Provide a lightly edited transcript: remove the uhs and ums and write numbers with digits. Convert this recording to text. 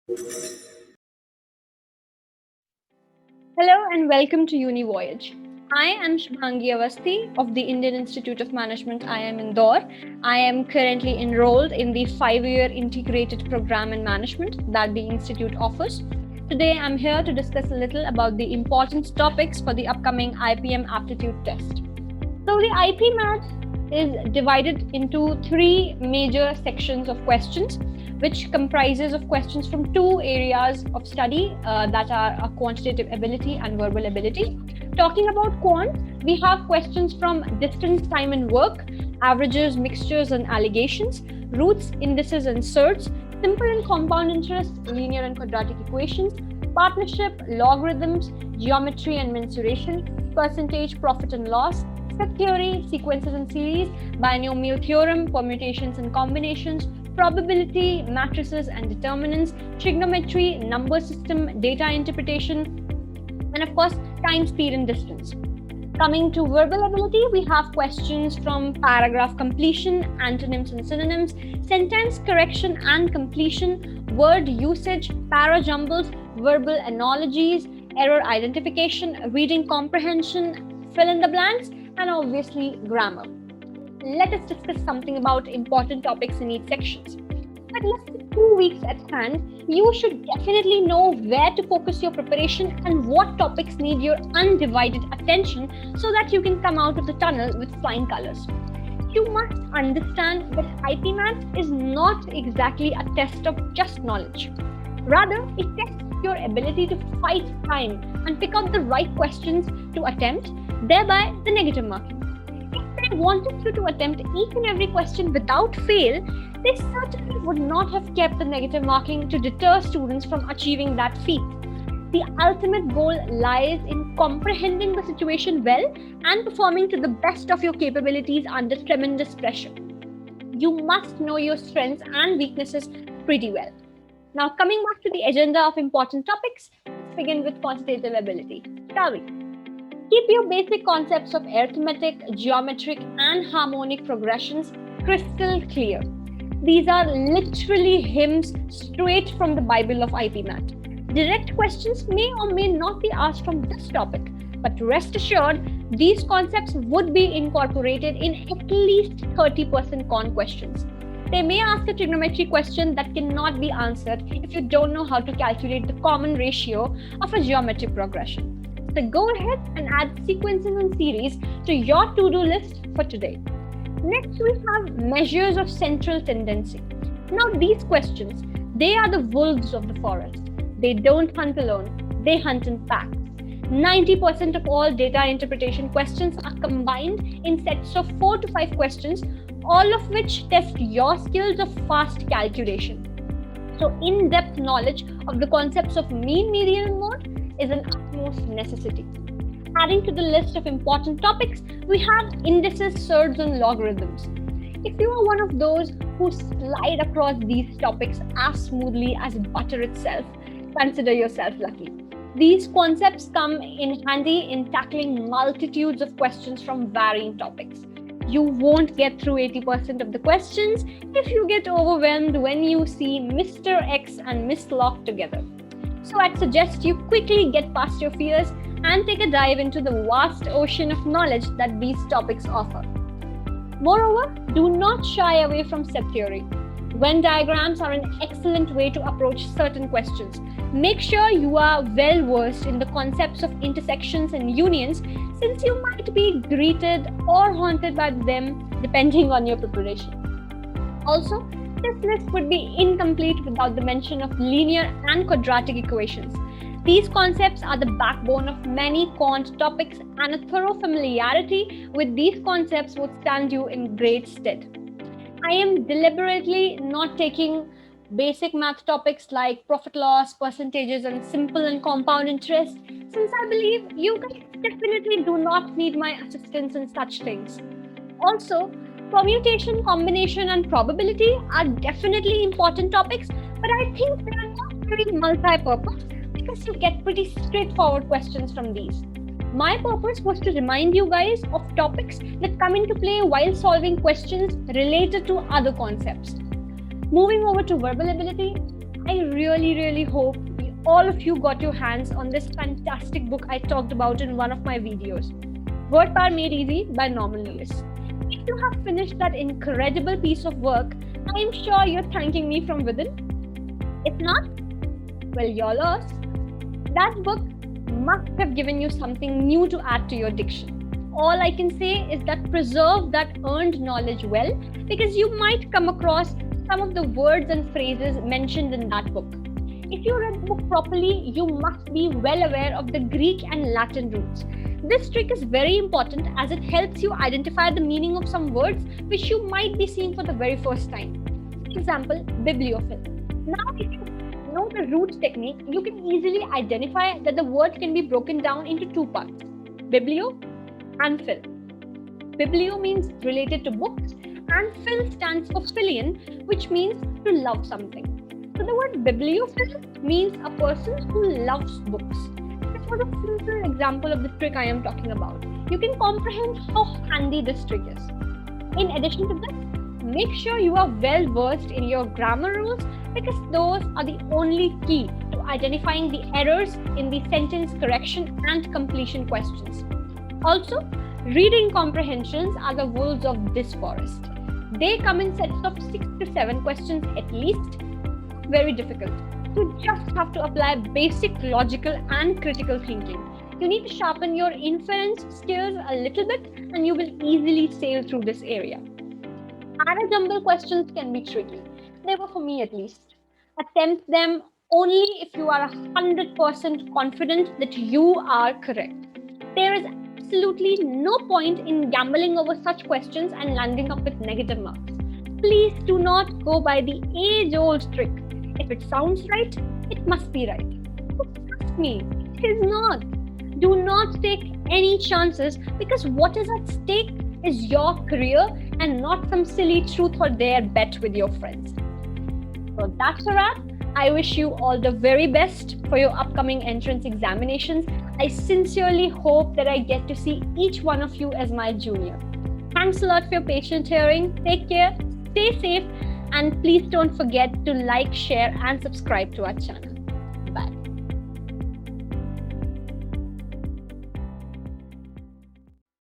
Hello and welcome to UniVoyage. I am Shubhangi Awasthi of the Indian Institute of Management IIM Indore. I am currently enrolled in the 5-year integrated program in management that the institute offers. Today I'm here to discuss a little about the important topics for the upcoming IPM aptitude test. So the IPMAT is divided into 3 major sections of questions, which comprises of questions from 2 areas of study that are quantitative ability and verbal ability. Talking about quant, we have questions from distance, time and work, averages, mixtures and allegations, roots, indices and surds, simple and compound interest, linear and quadratic equations, partnership, logarithms, geometry and mensuration, percentage, profit and loss, set theory, sequences and series, binomial theorem, permutations and combinations, probability, matrices and determinants, trigonometry, number system, data interpretation, and of course, time, speed, and distance. Coming to verbal ability, we have questions from paragraph completion, antonyms and synonyms, sentence correction and completion, word usage, parajumbles, verbal analogies, error identification, reading comprehension, fill in the blanks, and obviously grammar. Let us discuss something about important topics in each section. With less than 2 weeks at hand, you should definitely know where to focus your preparation and what topics need your undivided attention so that you can come out of the tunnel with flying colors. You must understand that IPMAT is not exactly a test of just knowledge. Rather, it tests your ability to fight time and pick out the right questions to attempt, thereby the negative marking. If they wanted you to attempt each and every question without fail, they certainly would not have kept the negative marking to deter students from achieving that feat. The ultimate goal lies in comprehending the situation well and performing to the best of your capabilities under tremendous pressure. You must know your strengths and weaknesses pretty well. Now, coming back to the agenda of important topics, let's begin with quantitative ability, shall we? Keep your basic concepts of arithmetic, geometric, and harmonic progressions crystal clear. These are literally hymns straight from the Bible of IPMAT. Direct questions may or may not be asked from this topic, but rest assured, these concepts would be incorporated in at least 30% con questions. They may ask a trigonometry question that cannot be answered if you don't know how to calculate the common ratio of a geometric progression. So go ahead and add sequences and series to your to-do list for today. Next, we have measures of central tendency. Now, these questions, they are the wolves of the forest. They don't hunt alone, they hunt in packs. 90% of all data interpretation questions are combined in sets of 4 to 5 questions, all of which test your skills of fast calculation. So, in-depth knowledge of the concepts of mean, median, and mode is an utmost necessity. Adding to the list of important topics, we have indices, surds, and logarithms. If you are one of those who slide across these topics as smoothly as butter itself, consider yourself lucky. These concepts come in handy in tackling multitudes of questions from varying topics. You won't get through 80% of the questions if you get overwhelmed when you see Mr. X and Miss Lock together. So I'd suggest you quickly get past your fears and take a dive into the vast ocean of knowledge that these topics offer. Moreover, do not shy away from set theory. Venn diagrams are an excellent way to approach certain questions. Make sure you are well versed in the concepts of intersections and unions, since you might be greeted or haunted by them depending on your preparation. Also, this list would be incomplete without the mention of linear and quadratic equations. These concepts are the backbone of many quant topics, and a thorough familiarity with these concepts would stand you in great stead. I am deliberately not taking basic math topics like profit loss, percentages, and simple and compound interest, since I believe you guys definitely do not need my assistance in such things. Also, permutation, combination, and probability are definitely important topics, but I think they are not very multi-purpose because you get pretty straightforward questions from these. My purpose was to remind you guys of topics that come into play while solving questions related to other concepts. Moving over to verbal ability, I really hope all of you got your hands on this fantastic book I talked about in one of my videos, Word Power Made Easy by Norman Lewis. If you have finished that incredible piece of work, I am sure you're thanking me from within. If not, well, you're lost. That book must have given you something new to add to your diction. All I can say is that preserve that earned knowledge well, because you might come across some of the words and phrases mentioned in that book. If you read the book properly, you must be well aware of the Greek and Latin roots. This trick is very important as it helps you identify the meaning of some words which you might be seeing for the very first time. For example, bibliophile. Now, if you know the root technique, you can easily identify that the word can be broken down into two parts, biblio and phil. Biblio means related to books and phil stands for philion, which means to love something. So the word bibliophile means a person who loves books. This was a simple example of the trick I am talking about. You can comprehend how handy this trick is. In addition to this, make sure you are well versed in your grammar rules, because those are the only key to identifying the errors in the sentence correction and completion questions. Also, reading comprehensions are the wolves of this forest. They come in sets of 6 to 7 questions at least. Very difficult. You just have to apply basic logical and critical thinking. You need to sharpen your inference skills a little bit and you will easily sail through this area. Other jumble questions can be tricky. They were for me at least. Attempt them only if you are 100% confident that you are correct. There is absolutely no point in gambling over such questions and landing up with negative marks. Please do not go by the age-old trick. If it sounds right, it must be right. Trust me, it is not. Do not take any chances, because what is at stake is your career and not some silly truth or dare bet with your friends. So that's a wrap. I wish you all the very best for your upcoming entrance examinations. I sincerely hope that I get to see each one of you as my junior. Thanks a lot for your patient hearing. Take care, stay safe, and please don't forget to like, share, and subscribe to our channel.